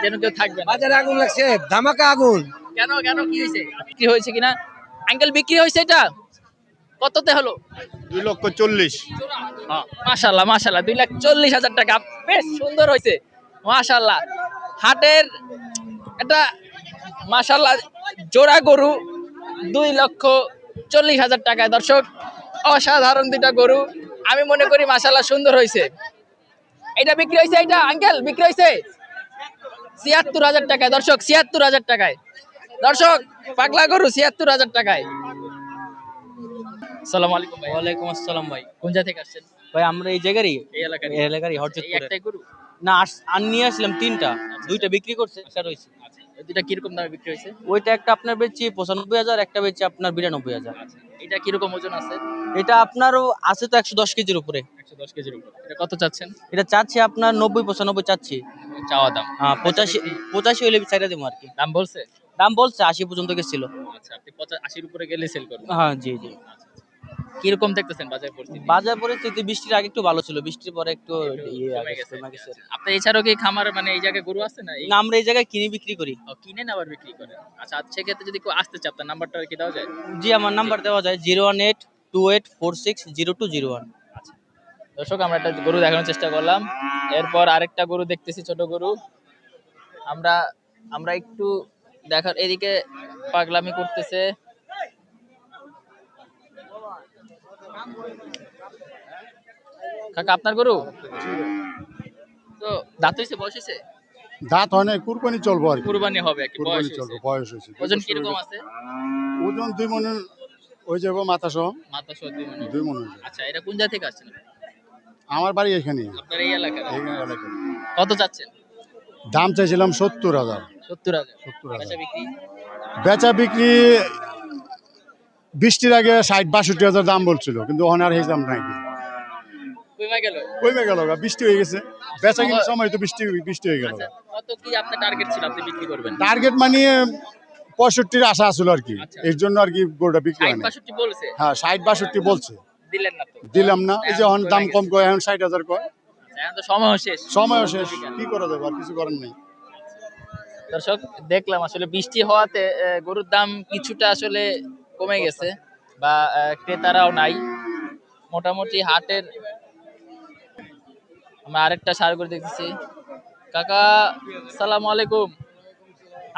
যেন কেউ থাকবে না। বাজারে আগুন লাগছে, ধামাকা আগুন। কেন কেন কি হয়েছে? বিক্রি হয়েছে কিনা আঙ্কেল? বিক্রি হয়েছে এটা কততে হলো? 2,40,000। মাশাল্লাহ মাশাল্লাহ, 2,40,000 টাকা, বেশ সুন্দর হয়েছে মাশাল্লাহ। হাটের এটা মাশাল্লাহ জোড়া গরু 2,40,000 টাকায় দর্শক, অসাধারণ দুইটা গরু। আমি মনে করি মাশাল্লাহ সুন্দর হয়েছে। এটা বিক্রি হয়েছে, এটা আঙ্কেল বিক্রি হয়েছে 76,000 টাকায় দর্শক, 76,000 টাকায় দর্শক, পাগলা গরু 76,000 টাকায়। আসসালামু আলাইকুম ভাই। ওয়ালাইকুম আসসালাম ভাই। কোন জায়গা থেকে আসছেন? ভাই আমরা এই জায়গারই এই এলাকার? এই এলাকারই এই হরজতপুরে। একটাই গরু? না আর নিয়ে আসলাম তিনটা, দুইটা বিক্রি করছে, একটা রয়েছে। আচ্ছা, এই দুইটা কিরকম দামে বিক্রি হয়েছে? ওইটা একটা আপনার বেচছি 95,000, একটা বেচছি আপনার 92,000। এটা কিরকম ওজন আছে? এটা আপনারও আছে তো 110 কেজির উপরে। 110 কেজির উপর। এটা কত চাচ্ছেন? এটা চাচ্ছি আপনার 90-95 চাচ্ছি। চাওয়া দাম? হ্যাঁ 85 হইলে চাইটা দেবো আর কি। দাম বলছে? দাম বলছে 80 পর্যন্ত গেছিল। আচ্ছা, আপনি 80 উপরে গেলে সেল করবেন? হ্যাঁ জি জি। কিরকম দেখতেছেন বাজার পরিস্থিতি? বাজার পরিস্থিতি বৃষ্টির আগে একটু ভালো ছিল, বৃষ্টির পরে একটু কমে গেছে। আপনার এছাড়াও কি খামার মানে এই জায়গায় গরু আছে না? না আমরা এই জায়গায় কিনে বিক্রি করি। কিনেন আবার বিক্রি করেন? আচ্ছা, সেক্ষেত্রে যদি কেউ আসতে চায় আপনার নাম্বারটা কি দেওয়া যায়? জি আমার নাম্বার দেওয়া যায় 01828460201। দর্শক আমরা একটা গরু দেখানোর চেষ্টা করলাম, এরপর আরেকটা গরু দেখতেছি, ছোট গরু। আমরা আমরা একটু দেখার, এদিকে পাগলামি করতেছে। কাকা আপনার গরু তো দাঁত হয়েছে, বয়স হয়েছে? দাঁত হয় না, কুরবানি চলবো আর কি। কুরবানি হবে আর কি, বয়স কুরবানি চলবো, হয়েছে। বয়স হয়েছে। ওজন কিরকম আছে? ওজন 2 মনের হয়ে যাবো, মাথা সহ মাথা সহ 2 মণ। 2 মন হয়ে যাবে। আচ্ছা, এটা কোন জায়গা থেকে আসছেন? আমার বাড়ি এখানে, আপনার এই এলাকায়? এই এলাকায়। কত চাচ্ছেন? দাম চাইছিলাম 70,000। 70,000। 70,000 বেচা বিক্রি? বেচা বিক্রি বৃষ্টির আগে 60-62,000 দাম বলছিল, কিন্তু ওখানে আর হিসাব নাই। কইমা গেল? কমে গেল, বৃষ্টি হয়ে গেছে। বেচা কিন্তু সময় তো বৃষ্টি বৃষ্টি হয়ে গেল। আচ্ছা, কত কি আপনার টার্গেট ছিল আপনি বিক্রি করবেন? টার্গেট মানে 65-র আশা আছিল আর কি, আচ্ছা। এর জন্য আর কি গরুটা বিক্রি হয় 60 না। 62 বলছে? হ্যাঁ 60-62 বলছে, দিলেন না তো? দিলাম না। এই যে এখন দাম কম করে, এখন 60,000 কয়। আচ্ছা, এখন তো সময় শেষ। সময়ও শেষ, কি করা যাবে, আর কিছু করার নেই। দর্শক দেখলাম আসলে বৃষ্টি হওয়াতে গরুর দাম কিছুটা আসলে কমে গেছে, বা ক্রেতারাও নাই মোটামুটি হাটের। আমরা আরেকটা ষাঁড় গরু দেখতেছি। কাকা সালাম আলাইকুম,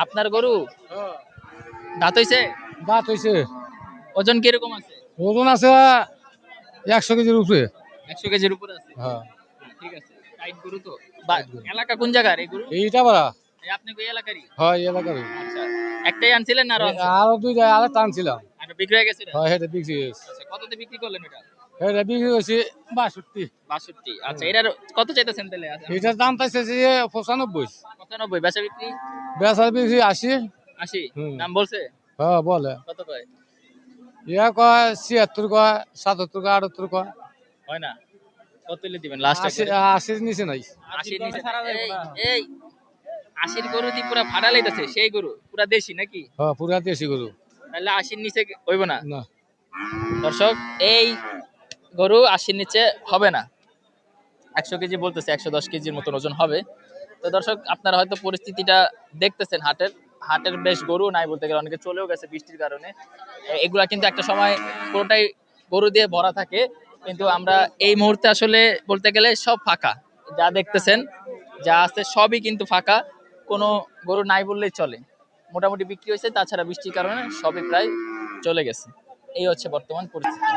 আপনার গরু দাঁত হইছে? দাঁত হয়েছে, ওজন কিরকম আছে? ওজন আছে 100 কেজির উপরে। 100 কেজির উপরে আছে? হ্যাঁ ঠিক আছে। টাইট গরু তো। এলাকা কোন জায়গার এই গরু? এইটা বাড়া। আপনি কোন এলাকারই? হয় এই এলাকারই। আচ্ছা, একটাই আনছিলেন না আরো আনছেন? আরো দুইটা আরো টানছিলাম। আর বিক্রি হয়ে গেছে? হয় এটা বিক্রি হয়েছে। আচ্ছা, কততে বিক্রি করলেন এটা? এটা বিক্রি হয়েছে 62। 62। আচ্ছা, এটার কত চাইতেছেন তাহলে? এটার দাম পাইছে যে 95। 95। বেচা বিক্রি? বেচার বিক্রি 80। 80। হুম। দাম বলছে? হ্যাঁ বলে। কত কয়? ইয়া কয় 76 কয়, 77 কয়, 78 কয়। হয় না? কত হইলে দিবেন লাস্ট? 80 নিচে নাই। 80 নিচে? এই 80 গরু দি পুরা ফাড়া লাইতাছে, সেই গরু পুরা দেশি নাকি? হ্যাঁ পুরা দেশি গরু। তাহলে 80 নিচে হইব না না। দর্শক, এই গরু 80 নিচে হবে না। 100 কেজি বলতেছে, 110 কেজির মতন ওজন হবে। তো দর্শক আপনারা হয়তো পরিস্থিতিটা দেখতেছেন হাটের বেশ গরু নাই বলতে গেলে, অনেকে চলেও গেছে বৃষ্টির কারণে। এগুলা কিন্তু একটা সময় পুরোটাই গরু দিয়ে ভরা থাকে, কিন্তু আমরা এই মুহূর্তে আসলে বলতে গেলে সব ফাঁকা। যা দেখতেছেন যা আছে সবই কিন্তু ফাঁকা, কোনো গরু নাই বললেই চলে। মোটামুটি বিক্রি হয়েছে, তাছাড়া বৃষ্টির কারণে সবই প্রায় চলে গেছে। এই হচ্ছে বর্তমান পরিস্থিতি।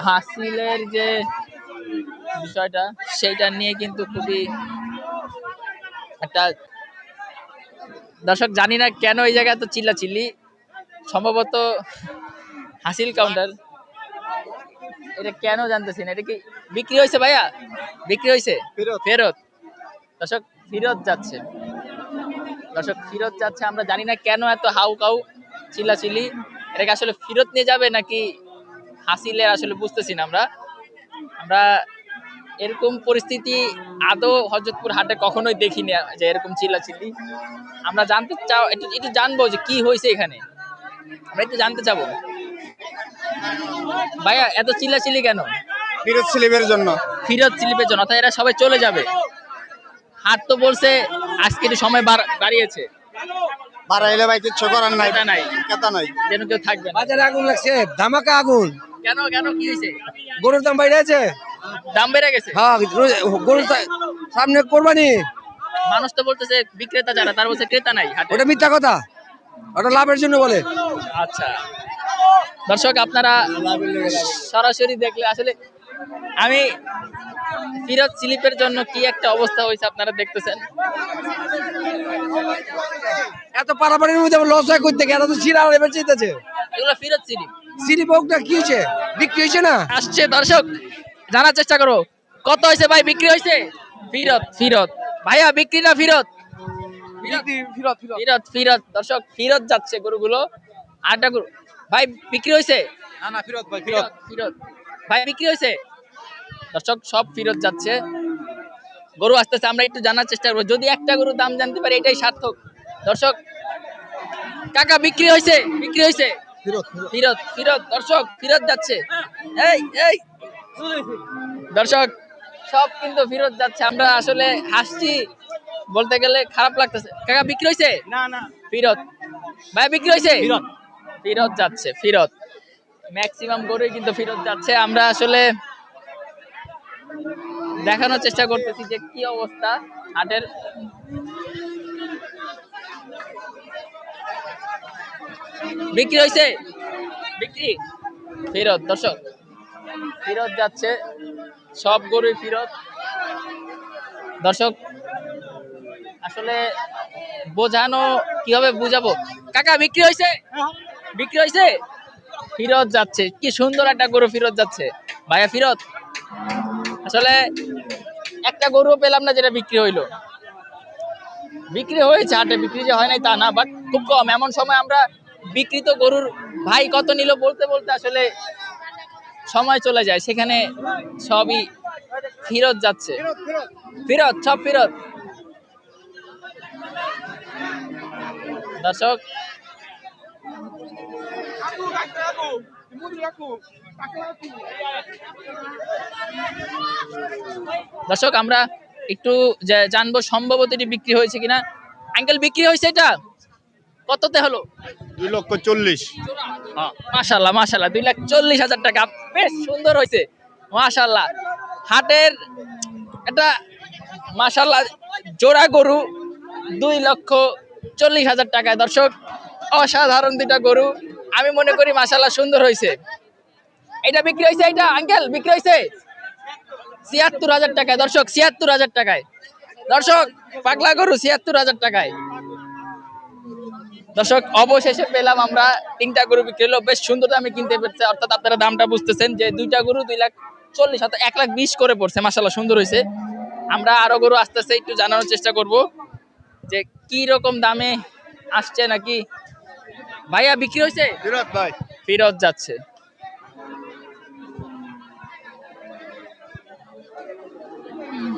হাসিলের যে বিষয়টা, সেইটা নিয়ে কিন্তু খুবই একটা, দর্শক জানি না কেন এই জায়গায় এত চিল্লাচিল্লি, সম্ভবত হাসিল কাউন্টার। এটা কেন জানতেছি না। এটা কি বিক্রি হয়েছে ভাইয়া? বিক্রি হয়েছে? ফেরত? দর্শক ফেরত যাচ্ছে, দর্শক ফেরত যাচ্ছে। আমরা জানি না কেন এত হাউ কাউ চিল্লাচিল্লি। এটাকে আসলে ফেরত নিয়ে যাবে নাকি হাসিলের, আসলে বুঝতেছি না। আমরা এরকম পরিস্থিতি আদৌ হযরতপুর হাটে কখনোই দেখিনি যে এরকম চিল্লাচিল্লি। আমরা জানতে চাও, একটু জানবো যে কি হয়েছে এখানে, আমরা একটু জানতে চাবো। ভাইয়া এত চিল্লাচিল্লি কেন? ফিরোজ স্লিপের জন্য। ফিরত স্লিপের জন্য, অর্থাৎ এরা সবাই চলে যাবে। হাট তো বলছে আজকে একটু সময় বাড়িয়েছে, বাড়াইলে ভাই কিচ্ছু করার নাই, ক্রেতা নাই, কেতা নাই। যেন কেউ থাকবে না। বাজারে আগুন লাগছে, ধামাকা আগুন। কেন কেন কি হয়েছে? গরুর দাম বেড়েছে। দাম বেড়ে গেছে। হ্যাঁ, গরুর সামনে কোরবানি। মানুষ তো বলতেছে বিক্রেতা যারা তারা বলছে ক্রেতা নাই হাটে। ওটা মিথ্যা কথা, ওটা লাভের জন্য বলে। আচ্ছা দর্শক, আপনারা সরাসরি দেখলে আসলে আমি ফিরত স্লিপের জন্য কি একটা অবস্থা হয়েছে আপনারা দেখতেছেন। এত পারাপারের মধ্যে লস হয় করতে গিয়ে, এত তো চিরা এবার চাইতেছে। এগুলো ফিরত স্লিপ। সিরি বকটা কি হয়েছে, বিক্রি হয়েছে না? আসছে দর্শক, জানার চেষ্টা করো কত হয়েছে ভাই, বিক্রি হয়েছে? ফিরত ফিরত ভাইয়া, বিক্রি না ফিরত? ফিরত ফিরত দর্শক, ফিরত যাচ্ছে গরুগুলো। আটটা গরু ভাই বিক্রি হয়েছে? না ফিরত ভাই, ফিরত ফিরত ভাই, বিক্রি হয়েছে? দর্শক সব ফিরত যাচ্ছে, গরু আসতেছে। আমরা একটু জানার চেষ্টা করবো, যদি একটা গরুর দাম জানতে পারি এটাই সার্থক। দর্শক কাকা বিক্রি হয়েছে? বিক্রি হয়েছে? ফিরত ফিরত দর্শক, ফিরত যাচ্ছে। এই এই দর্শক সব কিন্তু ফিরত যাচ্ছে। আমরা আসলে হাসছি, বলতে গেলে খারাপ লাগতেছে। কাকা বিক্রি হয়েছে? না না, ফিরত ভাই, বিক্রি হয়েছে? ফিরত। ফিরত যাচ্ছে, ফিরত ম্যাক্সিমাম গরুই কিন্তু ফিরত যাচ্ছে। আমরা আসলে দেখানোর চেষ্টা করতেছি যে কি অবস্থা হাটের। বিক্রি হয়েছে? বিক্রি ফিরত দর্শক, ফিরত যাচ্ছে সব গরুই ফিরত। দর্শক আসলে বোঝানো কিভাবে বুঝাবো। কাকা বিক্রি হয়েছে? বিক্রি হয়েছে? ফিরত যাচ্ছে, কি সুন্দর একটা গরু ফিরত যাচ্ছে। ভাইয়া ফিরত, আসলে একটা গরু পেলাম না যেটা বিক্রি হইলো। বিক্রি হয়েছে হাটে, বিক্রি যে হয় নাই তা না, বাট খুব কম। এমন সময় আমরা বিক্রিত গরুর ভাই কত নিল বলতে বলতে আসলে সময় চলে যায়, সেখানে সবই ফিরত যাচ্ছে। ফিরত সব ফিরত দর্শক। দর্শক আমরা একটু জানবো সম্ভবত এটি বিক্রি হয়েছে কিনা। আঙ্কেল বিক্রি হয়েছে এটা? কততে হলো? 2,40,000। মাশাল্লাহ মাশাল্লাহ, 2,40,000 টাকা, বেশ সুন্দর হয়েছে মাশাল্লাহ। হাটের এটা মাশাল্লাহ জোড়া গরু 2,40,000 টাকায়। দর্শক অসাধারণ দুইটা গরু, আমি মনে করি মাশাল্লাহ সুন্দর হয়েছে। এটা বিক্রি হয়েছে? এটা আঙ্কেল বিক্রি হয়েছে 76,000 টাকায়। দর্শক 76,000 টাকায়, দর্শক পাগলা গরু 76,000 টাকায়। দর্শক অবশেষে পেলাম আমরা, তিনটা গরু বিক্রি হলো, বেশ সুন্দর দামে কিনতে পেরেছে। অর্থাৎ আপনারা দামটা বুঝতেছেন যে দুইটা গরু 2,40,000 অর্থাৎ 1,20,000 করে পড়ছে। মাশাল্লাহ সুন্দর হয়েছে। আমরা আরো গরু আস্তে আস্তে একটু জানানোর চেষ্টা করব যে কি রকম দামে আসছে নাকি। ভাইয়া বিক্রি হয়েছে? ফিরোজ ভাই। ফিরত যাচ্ছে।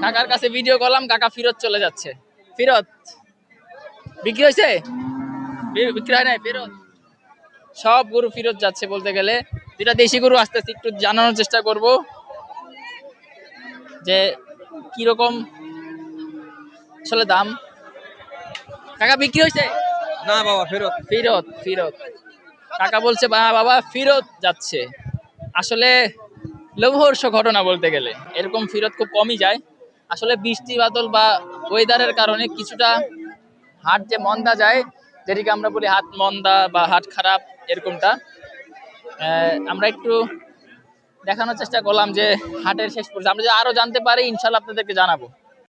কাকার কাছে ভিডিও করলাম, কাকা ফিরত চলে যাচ্ছে। ফিরত বিক্রি হয়েছে? বিক্রি হয় নাই, ফেরত। সব গরু ফিরত যাচ্ছে বলতে গেলে। যেটা দেশি গরু আস্তে আস্তে একটু জানানোর চেষ্টা করব যে কিরকম আসলে দাম। কাকা বিক্রি হয়েছে? না বাবা, ফেরত। ফিরত ফিরত কাকা বলছে বাবা ফিরত যাচ্ছে। আসলে লোভহর্ষ ঘটনা বলতে গেলে, এরকম ফিরত খুব কমই যায়। আসলে বৃষ্টি বাদল বা ওয়েদারের কারণে কিছুটা হাট যে মন্দা যায়, যেটিকে আমরা বলি হাট মন্দা বা হাট খারাপ, এরকমটা আমরা একটু দেখানোর চেষ্টা করলাম যে হাটের শেষ পর্যন্ত আমরা যে আরো জানতে পারি ইনশাল্লাহ আপনাদেরকে জানাবো।